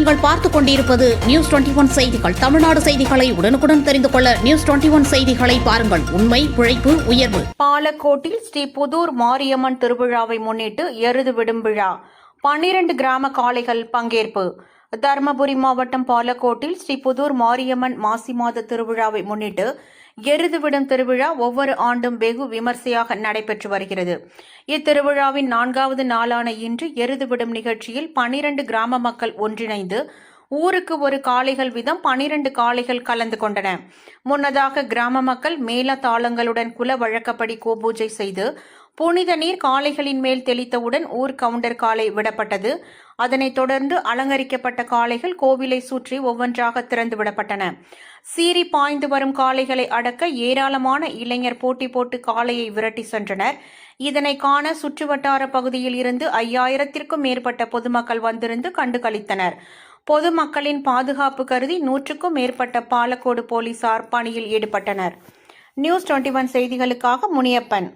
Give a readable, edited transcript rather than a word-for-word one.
நீங்கள் பார்த்துக் கொண்டிருப்பது நியூஸ் 21 செய்திகள். தமிழ்நாடு செய்திகளை உடனுக்குடன் தெரிந்து கொள்ள நியூஸ் 21 செய்திகளை பாருங்கள். உண்மை, உழைப்பு, உயர்வு. பாலக்கோட்டில் ஸ்ரீ புதூர் மாரியம்மன் திருவிழாவை முன்னிட்டு எருது விடும் விழா. 12 கிராம காளைகள் பங்கேற்பு. தருமபுரி மாவட்டம் பாலக்கோட்டில் ஸ்ரீ புதூர் மாரியம்மன் மாசி மாத திருவிழாவை முன்னிட்டு எருது விடும் திருவிழா ஒவ்வொரு ஆண்டும் வெகு விமர்சையாக நடைபெற்று வருகிறது. இத்திருவிழாவின் 4வது நாளான இன்று எருது விடும் நிகழ்ச்சியில் 12 கிராம மக்கள் ஒன்றிணைந்து ஊருக்கு ஒரு காளைகள் வீதம் 12 காளைகள் கலந்து கொண்டன. முன்னதாக கிராம மக்கள் மேள தாளங்களுடன் குல வழக்கப்படி கோபூஜை செய்து புனித நீர் காளைகளின் மேல் தெளித்தவுடன் ஊர் கவுண்டர் காளை விடப்பட்டது. அதனைத் தொடர்ந்து அலங்கரிக்கப்பட்ட காளைகள் கோவிலை சுற்றி ஒவ்வொன்றாக திறந்து விடப்பட்டன. சீறி பாய்ந்து வரும் காளைகளை அடக்க ஏராளமான இளைஞர் போட்டி போட்டு காளையை விரட்டி சென்றனர். இதனை காண சுற்றுவட்டார பகுதியில் இருந்து 5000த்திற்கும் மேற்பட்ட பொதுமக்கள் வந்திருந்து கண்டுகளித்தனர். பொதுமக்களின் பாதுகாப்பு கருதி 100க்கும் மேற்பட்ட பாலக்கோடு போலீசார் பணியில் ஈடுபட்டனர். நியூஸ் 21 செய்திகளுக்காக முனியப்பன்.